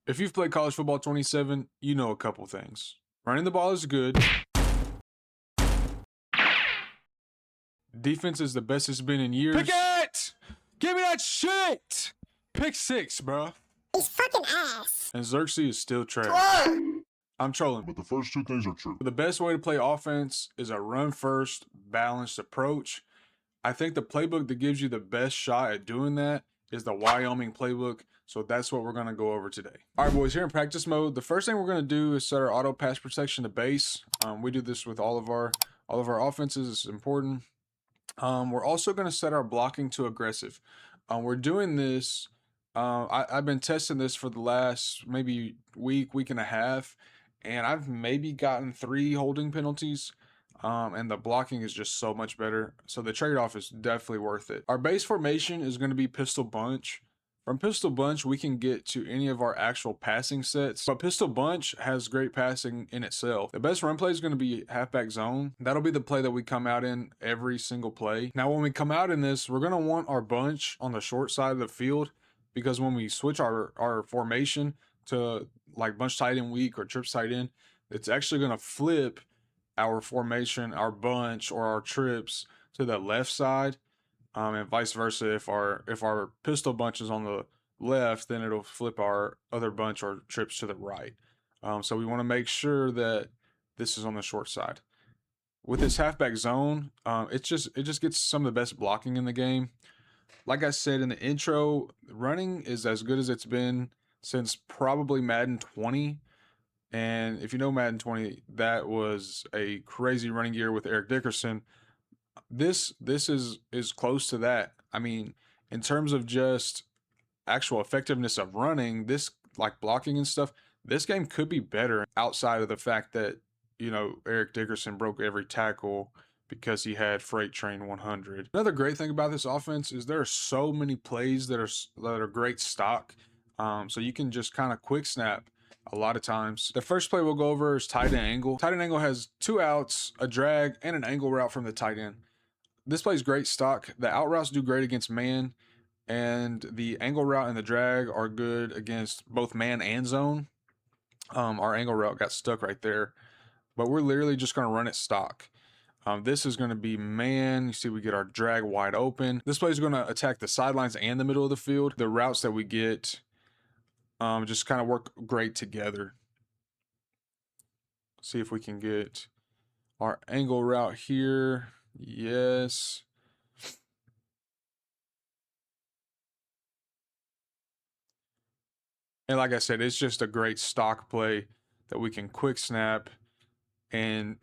If you've played college football 27, you know a couple things. Running the ball is good. Defense is the best it's been in years. Pick it! Give me that shit! Pick 6, bro. He's fucking ass. And Xerxes is still trash. I'm trolling. But the first two things are true. The best way to play offense is a run-first, balanced approach. I think the playbook that gives you the best shot at doing that is the Wyoming playbook. So that's what we're going to go over today. All right, boys, here in practice mode, the first thing we're going to do is set our auto pass protection to base. We do this with all of our offenses. It's important. We're also going to set our blocking to aggressive. We're doing this. I've been testing this for the last maybe week and a half, and I've maybe gotten 3 holding penalties. And the blocking is just so much better. So the trade-off is definitely worth it. Our base formation is going to be pistol bunch. From pistol bunch, we can get to any of our actual passing sets, but pistol bunch has great passing in itself. The best run play is going to be halfback zone. That'll be the play that we come out in every single play. Now, when we come out in this, we're going to want our bunch on the short side of the field, because when we switch our formation to like bunch tight end weak or trips tight end, it's actually going to flip our formation, our bunch, or our trips to the left side, and vice versa. If our pistol bunch is on the left, then it'll flip our other bunch or trips to the right. So we want to make sure that this is on the short side. With this halfback zone, it just gets some of the best blocking in the game. Like I said in the intro, running is as good as it's been since probably Madden 20. And if you know Madden 20, that was a crazy running year with Eric Dickerson. This is close to that. I mean, in terms of just actual effectiveness of running, this like blocking and stuff, this game could be better outside of the fact that, you know, Eric Dickerson broke every tackle because he had Freight Train 100. Another great thing about this offense is there are so many plays that are great stock. So you can just kind of quick snap a lot of times. The first play we'll go over is tight end angle. Tight end angle has 2 outs, a drag, and an angle route from the tight end. This plays great stock. The out routes do great against man, and the angle route and the drag are good against both man and zone. Our angle route got stuck right there, but we're literally just going to run it stock. This is going to be man. You see we get our drag wide open. This play is going to attack the sidelines and the middle of the field. The routes that we get just kind of work great together. See if we can get our angle route here. Yes. And like I said, it's just a great stock play that we can quick snap and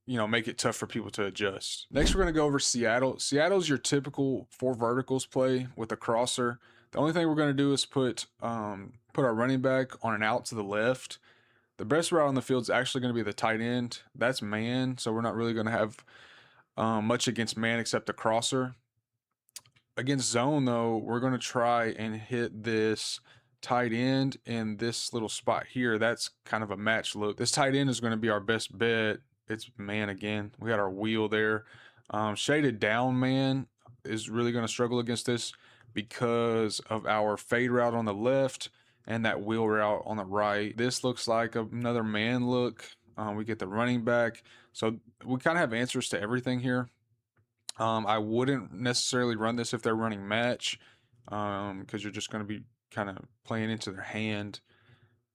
you know, make it tough for people to adjust. Next, we're going to go over Seattle. Seattle's your typical 4 verticals play with a crosser. The only thing we're going to do is put our running back on an out to the left. The best route on the field is actually going to be the tight end. That's man, so we're not really going to have much against man except the crosser. Against zone, though, we're going to try and hit this tight end in this little spot here. That's kind of a match look. This tight end is going to be our best bet. It's man again. We got our wheel there. Shaded down man is really going to struggle against this because of our fade route on the left and that wheel route on the right. This looks like another man look. We get the running back. So we kind of have answers to everything here. I wouldn't necessarily run this if they're running match, because you're just going to be kind of playing into their hand.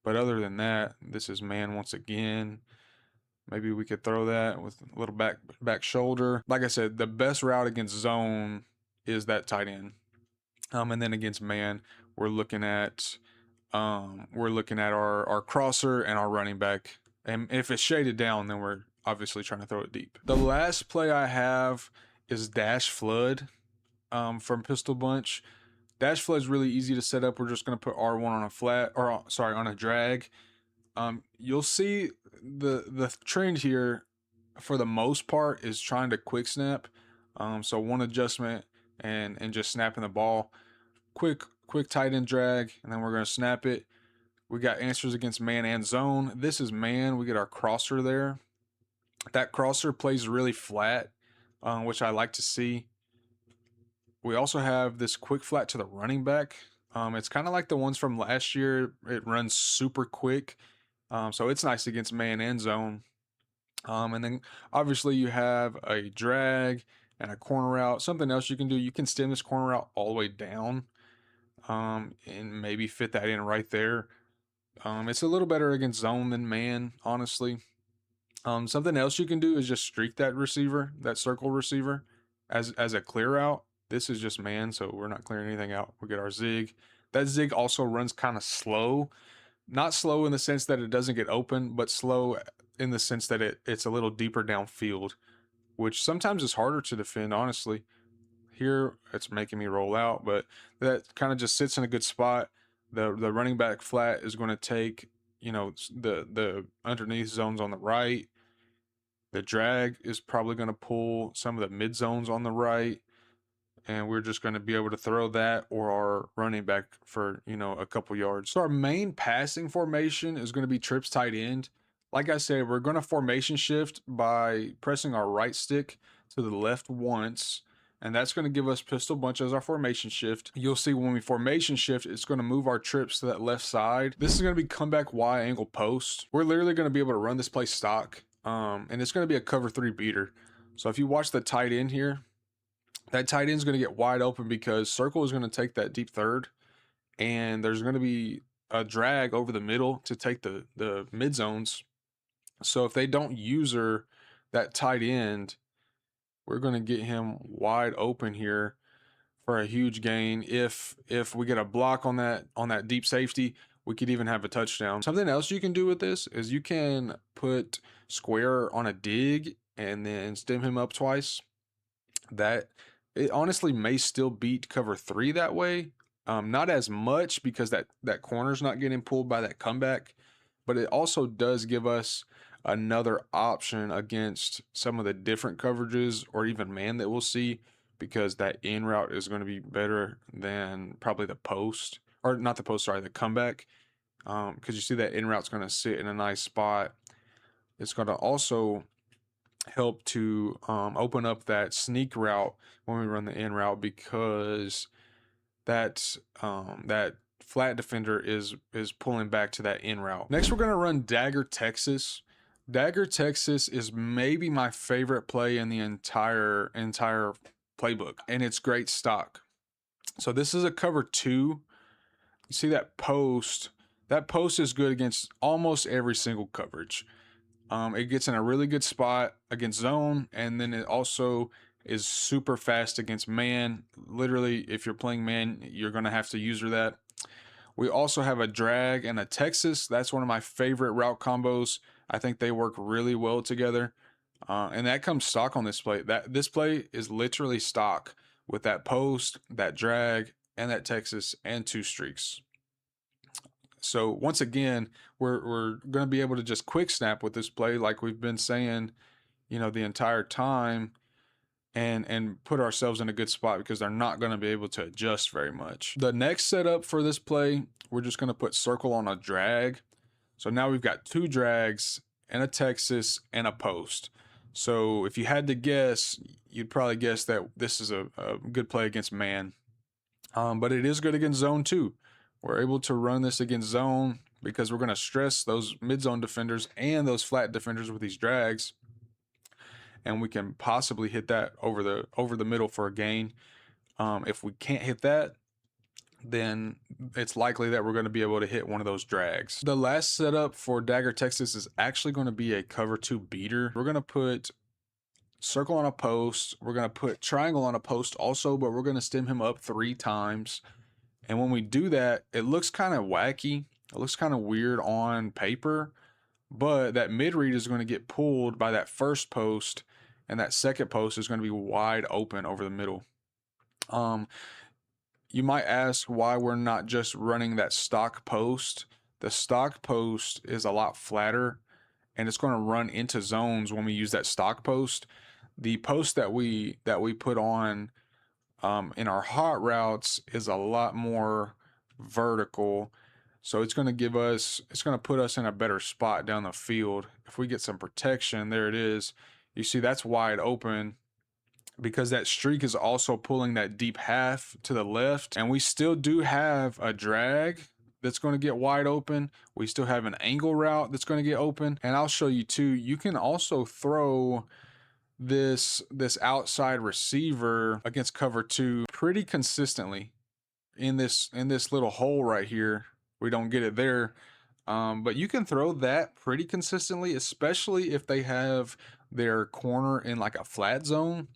But other than that, this is man once again. Maybe we could throw that with a little back shoulder. Like I said, the best route against zone is that tight end. And then against man, we're looking at our crosser and our running back. And if it's shaded down, then we're obviously trying to throw it deep. The last play I have is dash flood from pistol bunch. Dash flood is really easy to set up. We're just going to put R1 on a flat, or sorry, on a drag. You'll see the trend here for the most part is trying to quick snap. So one adjustment and just snapping the ball. Quick tight end drag, and then we're going to snap it. We got answers against man and zone. This is man. We get our crosser there. That crosser plays really flat, which I like to see. We also have this quick flat to the running back. It's kind of like the ones from last year. It runs super quick, so it's nice against man and zone. And then obviously you have a drag and a corner route. Something else you can do, you can stem this corner route all the way down, and maybe fit that in right there. It's a little better against zone than man, honestly. Something else you can do is just streak that receiver, that circle receiver, as a clear out. This is just man, so we're not clearing anything out. We get our zig. That zig also runs kind of slow, not slow in the sense that it doesn't get open, but slow in the sense that it's a little deeper downfield, which sometimes is harder to defend, honestly. Here it's making me roll out, but that kind of just sits in a good spot. The running back flat is going to take, the underneath zones on the right. The drag is probably going to pull some of the mid zones on the right, and we're just going to be able to throw that or our running back for, a couple yards. So our main passing formation is going to be trips tight end. Like I said, we're going to formation shift by pressing our right stick to the left once, and that's going to give us pistol bunch as our formation shift. You'll see when we formation shift, it's going to move our trips to that left side. This is going to be comeback Y angle post. We're literally going to be able to run this play stock, and it's going to be a cover 3 beater. So if you watch the tight end here, that tight end is going to get wide open because circle is going to take that deep third, and there's going to be a drag over the middle to take the mid zones. So if they don't user that tight end, we're going to get him wide open here for a huge gain. If we get a block on that deep safety, we could even have a touchdown. Something else you can do with this is you can put square on a dig and then stem him up twice. That it honestly may still beat cover 3 that way. Not as much because that corner's not getting pulled by that comeback, but it also does give us another option against some of the different coverages or even man that we'll see, because that in route is going to be better than probably the post, or not the post, sorry, the comeback. Because you see that in route's going to sit in a nice spot. It's going to also help to open up that sneak route when we run the in route, because that flat defender is pulling back to that in route. Next, we're going to run Dagger Texas. Dagger Texas is maybe my favorite play in the entire playbook, and it's great stock. So this is a cover 2. You see that post? That post is good against almost every single coverage. It gets in a really good spot against zone, and then it also is super fast against man. Literally, if you're playing man, you're going to have to user that. We also have a drag and a Texas. That's one of my favorite route combos. I think they work really well together. And that comes stock on this play. This play is literally stock with that post, that drag, and that Texas, and 2 streaks. So once again, we're going to be able to just quick snap with this play, like we've been saying, the entire time, and put ourselves in a good spot because they're not going to be able to adjust very much. The next setup for this play, we're just going to put circle on a drag. So now we've got 2 drags and a Texas and a post. So if you had to guess, you'd probably guess that this is a good play against man. But it is good against zone too. We're able to run this against zone because we're going to stress those mid-zone defenders and those flat defenders with these drags. And we can possibly hit that over the middle for a gain. If we can't hit that, then it's likely that we're going to be able to hit one of those drags. The last setup for Dagger Texas is actually going to be a cover 2 beater. We're going to put circle on a post. We're going to put triangle on a post also, but we're going to stem him up 3 times. And when we do that, it looks kind of wacky. It looks kind of weird on paper, but that mid read is going to get pulled by that first post, and that second post is going to be wide open over the middle. You might ask why we're not just running that stock post. The stock post is a lot flatter, and it's going to run into zones when we use that stock post. The post that we put on in our hot routes is a lot more vertical, so it's going to put us in a better spot down the field. If we get some protection, there it is. You see that's wide open, because that streak is also pulling that deep half to the left. And we still do have a drag that's going to get wide open. We still have an angle route that's going to get open. And I'll show you too, you can also throw this outside receiver against cover 2 pretty consistently in this little hole right here. We don't get it there. But you can throw that pretty consistently, especially if they have their corner in like a flat zone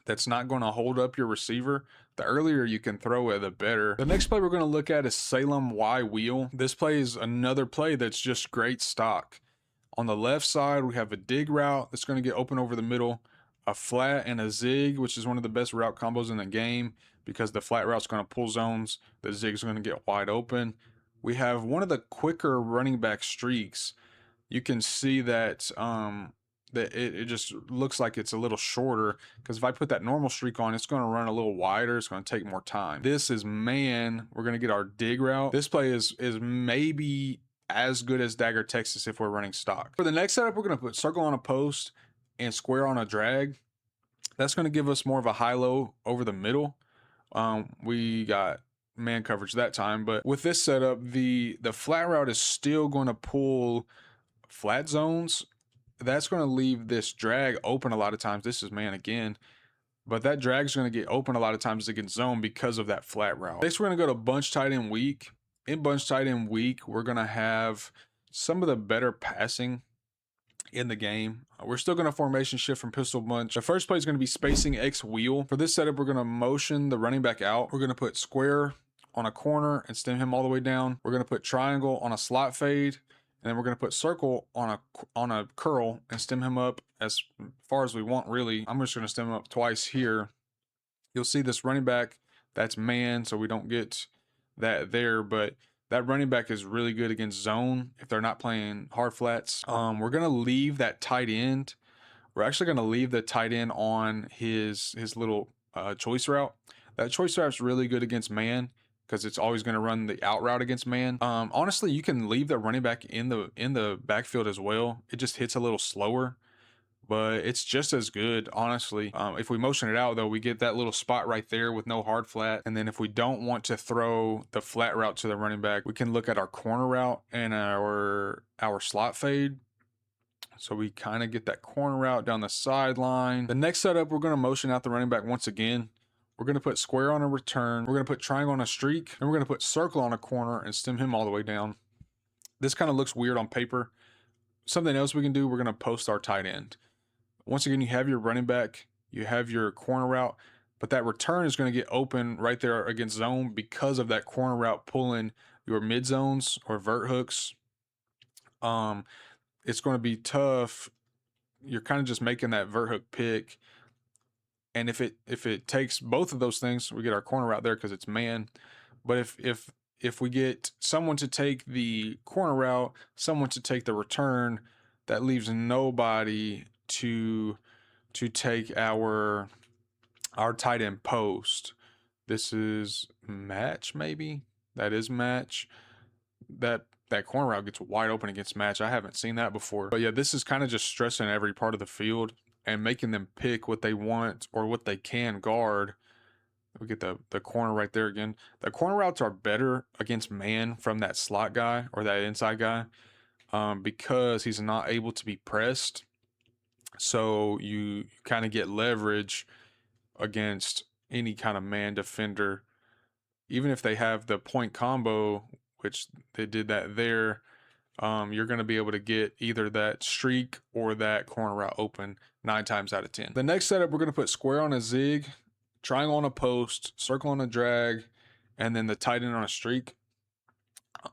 that's not going to hold up your receiver. The earlier you can throw it, the better. The next play we're going to look at is Salem Y-wheel. This play is another play that's just great stock. On the left side, we have a dig route that's going to get open over the middle, a flat and a zig, which is one of the best route combos in the game because the flat route's going to pull zones, the zig's going to get wide open. We have one of the quicker running back streaks. You can see that that it just looks like it's a little shorter, because if I put that normal streak on, it's going to run a little wider. It's going to take more time. This is man. We're going to get our dig route. This play is maybe as good as Dagger Texas if we're running stock. For the next setup, we're going to put circle on a post and square on a drag. That's going to give us more of a high-low over the middle. We got man coverage that time, but with this setup, the flat route is still going to pull flat zones. That's going to leave this drag open a lot of times. This is man again, but that drag is going to get open a lot of times against zone because of that flat route. Next, we're going to go to bunch tight end weak. In bunch tight end weak, we're going to have some of the better passing in the game. We're still going to formation shift from pistol bunch. The first play is going to be spacing X wheel. For this setup, we're going to motion the running back out. We're going to put square on a corner and stem him all the way down. We're going to put triangle on a slot fade. And then we're going to put circle on a curl and stem him up as far as we want, really. I'm just going to stem him up twice here. You'll see this running back, that's man, so we don't get that there. But that running back is really good against zone if they're not playing hard flats. We're going to leave that tight end. We're actually going to leave the tight end on his little choice route. That choice route is really good against man, because it's always going to run the out route against man. Honestly, you can leave the running back in the backfield as well. It just hits a little slower, but it's just as good, honestly. If we motion it out, though, we get that little spot right there with no hard flat. And then if we don't want to throw the flat route to the running back, we can look at our corner route and our slot fade. So we kind of get that corner route down the sideline. The next setup, we're going to motion out the running back once again. We're going to put square on a return. We're going to put triangle on a streak. And we're going to put circle on a corner and stem him all the way down. This kind of looks weird on paper. Something else we can do, we're going to post our tight end. Once again, you have your running back. You have your corner route. But that return is going to get open right there against zone because of that corner route pulling your mid zones or vert hooks. It's going to be tough. You're kind of just making that vert hook pick. And if it takes both of those things, we get our corner out there because it's man. But if we get someone to take the corner route, someone to take the return, that leaves nobody to take our tight end post. This is match, maybe? That is match. That corner route gets wide open against match. I haven't seen that before. But yeah, this is kind of just stressing every part of the field and making them pick what they want or what they can guard. We get the corner right there again. The corner routes are better against man from that slot guy or that inside guy because he's not able to be pressed. So you kind of get leverage against any kind of man defender. Even if they have the point combo, which they did that there, you're going to be able to get either that streak or that corner route open 9 times out of 10. The next setup, we're going to put square on a zig, triangle on a post, circle on a drag, and then the tight end on a streak.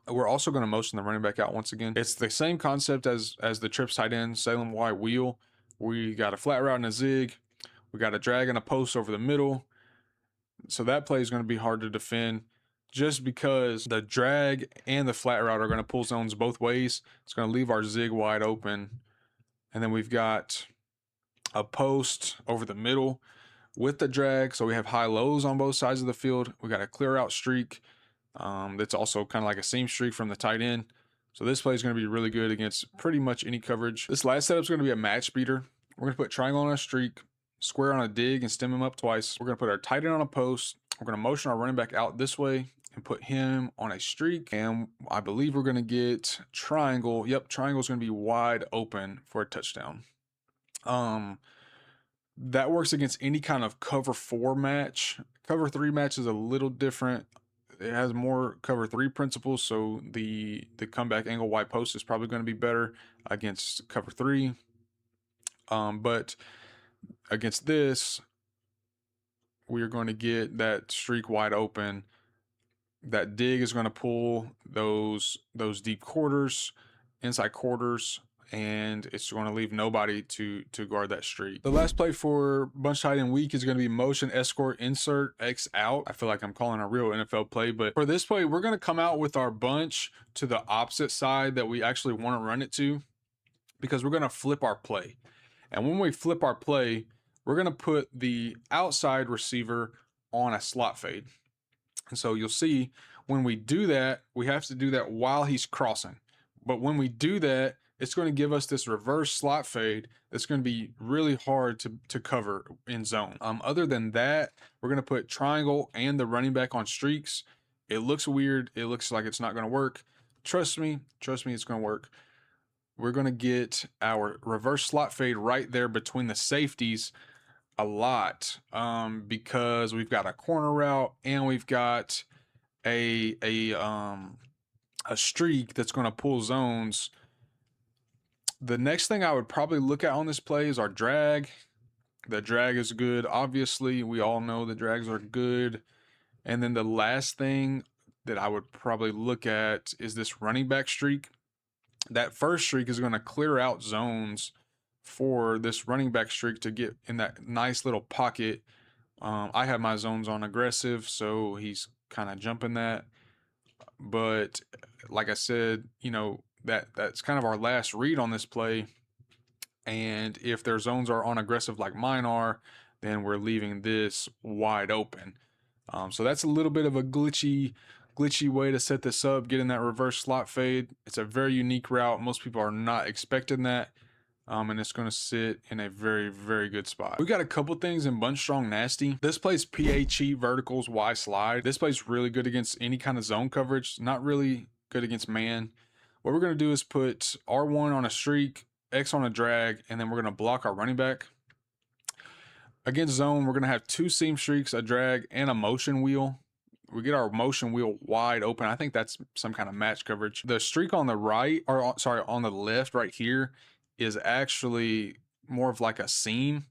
We're also going to motion the running back out once again. It's the same concept as the trips tight end, Salem Y-wheel. We got a flat route and a zig. We got a drag and a post over the middle. So that play is going to be hard to defend, just because the drag and the flat route are going to pull zones both ways. It's going to leave our zig wide open. And then we've got a post over the middle with the drag. So we have high lows on both sides of the field. We got a clear out streak. That's also kind of like a seam streak from the tight end. So this play is going to be really good against pretty much any coverage. This last setup is going to be a match beater. We're going to put triangle on a streak, square on a dig and stem him up twice. We're going to put our tight end on a post. We're going to motion our running back out this way and put him on a streak. And I believe we're going to get triangle. Yep, triangle is going to be wide open for a touchdown. That works against any kind of cover 4 match. Cover 3 match is a little different. It has more cover 3 principles, so the comeback angle wide post is probably going to be better against cover 3. But against this, we are going to get that streak wide open. That dig is going to pull those deep quarters, inside quarters, and it's going to leave nobody to guard that streak. The last play for bunch tight end week is going to be motion escort insert X out. I feel like I'm calling a real NFL play, but for this play, we're going to come out with our bunch to the opposite side that we actually want to run it to, because we're going to flip our play. And when we flip our play, we're going to put the outside receiver on a slot fade. And so you'll see when we do that, we have to do that while he's crossing. But when we do that, it's going to give us this reverse slot fade that's going to be really hard to cover in zone. Other than that, we're going to put triangle and the running back on streaks. It looks weird. It looks like it's not going to work. Trust me, it's going to work. We're going to get our reverse slot fade right there between the safeties a lot, because we've got a corner route and we've got a streak that's going to pull zones. The next thing I would probably look at on this play is our drag. The drag is good. Obviously, we all know the drags are good. And then the last thing that I would probably look at is this running back streak. That first streak is going to clear out zones for this running back streak to get in that nice little pocket. I have my zones on aggressive, so he's kind of jumping that. But like I said, that's kind of our last read on this play. And if their zones are on aggressive like mine are, then we're leaving this wide open. So that's a little bit of a glitchy way to set this up, getting that reverse slot fade. It's a very unique route. Most people are not expecting that. And it's going to sit in a very, very good spot. We got a couple things in bunch strong nasty. This plays PHE verticals Y slide. This plays really good against any kind of zone coverage. Not really good against man. What we're going to do is put R1 on a streak, X on a drag, and then we're going to block our running back. Against zone, we're going to have 2 seam streaks, a drag, and a motion wheel. We get our motion wheel wide open. I think that's some kind of match coverage. The streak on the right, or sorry, on the left right here, is actually more of like a seam.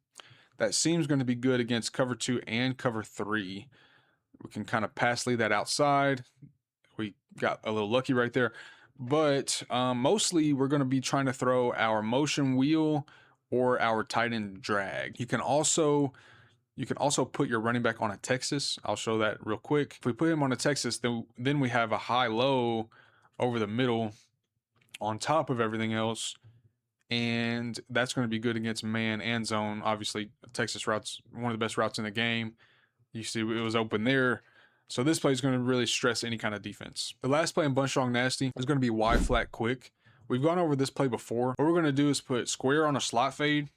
That seam's going to be good against cover 2 and cover 3. We can kind of pass lead that outside. We got a little lucky right there. But mostly we're going to be trying to throw our motion wheel or our tight end drag. You can also put your running back on a Texas. I'll show that real quick. If we put him on a Texas, then we have a high-low over the middle on top of everything else. And that's going to be good against man and zone. Obviously, Texas route's one of the best routes in the game. You see it was open there. So this play is going to really stress any kind of defense. The last play in bunch strong nasty is going to be Y flat quick. We've gone over this play before. What we're going to do is put square on a slot fade,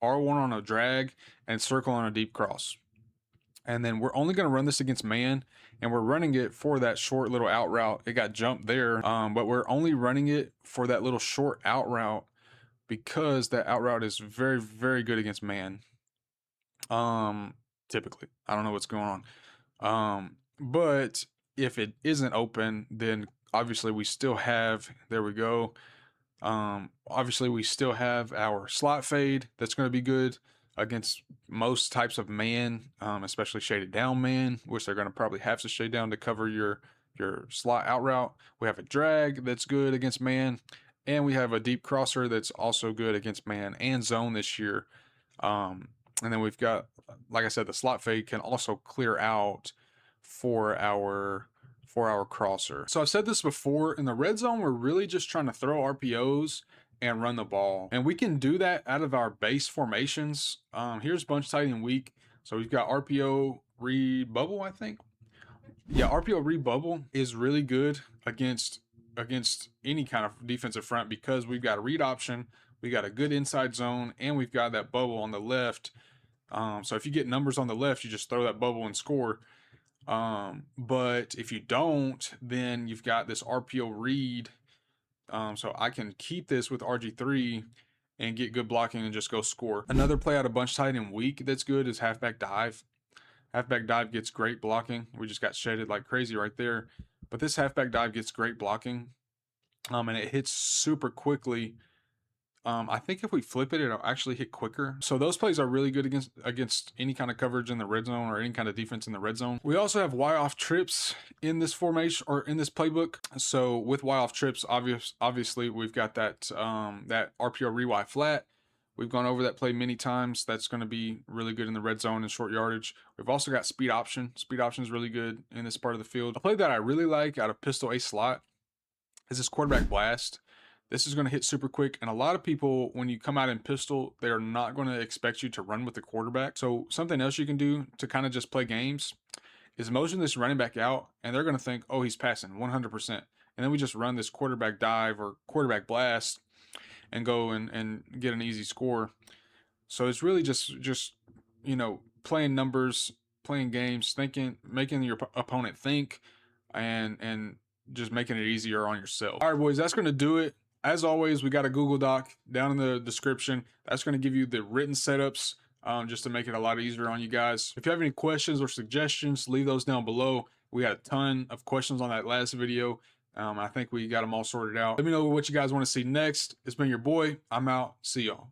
R1 on a drag, and circle on a deep cross. And then we're only going to run this against man, and we're running it for that short little out route. It got jumped there, but we're only running it for that little short out route because that out route is very, very good against man. Typically, I don't know what's going on. But if it isn't open, then obviously we still have, there we go. Obviously we still have our slot fade. That's going to be good against most types of man, especially shaded down man, which they're going to probably have to shade down to cover your slot out route. We have a drag that's good against man, and we have a deep crosser that's also good against man and zone this year. And then we've got, like I said, the slot fade can also clear out for our crosser. So I've said this before, in the red zone, we're really just trying to throw RPOs and run the ball. And we can do that out of our base formations. Here's bunch tight end week. So we've got RPO read bubble, I think. Yeah, RPO read bubble is really good against any kind of defensive front because we've got a read option, we got a good inside zone, and we've got that bubble on the left So if you get numbers on the left, you just throw that bubble and score. But if you don't, then you've got this RPO read. So I can keep this with RG3 and get good blocking and just go score. Another play out of bunch tight and weak that's good is halfback dive. Halfback dive gets great blocking. We just got shedded like crazy right there. But this halfback dive gets great blocking. And it hits super quickly. I think if we flip it, it'll actually hit quicker. So those plays are really good against any kind of coverage in the red zone or any kind of defense in the red zone. We also have Y off trips in this formation or in this playbook. So with Y off trips, obviously we've got that that RPO re-Y flat. We've gone over that play many times. That's going to be really good in the red zone and short yardage. We've also got speed option. Speed option is really good in this part of the field. A play that I really like out of pistol A slot is this quarterback blast. This is going to hit super quick, and a lot of people, when you come out in pistol, they're not going to expect you to run with the quarterback. So something else you can do to kind of just play games is motion this running back out, and they're going to think, oh, he's passing 100%. And then we just run this quarterback dive or quarterback blast and go and get an easy score. So it's really just you know, playing numbers, playing games, thinking, making your opponent think, and just making it easier on yourself. All right, boys, that's going to do it. As always, we got a Google Doc down in the description. That's going to give you the written setups just to make it a lot easier on you guys. If you have any questions or suggestions, leave those down below. We had a ton of questions on that last video. I think we got them all sorted out. Let me know what you guys want to see next. It's been your boy. I'm out. See y'all.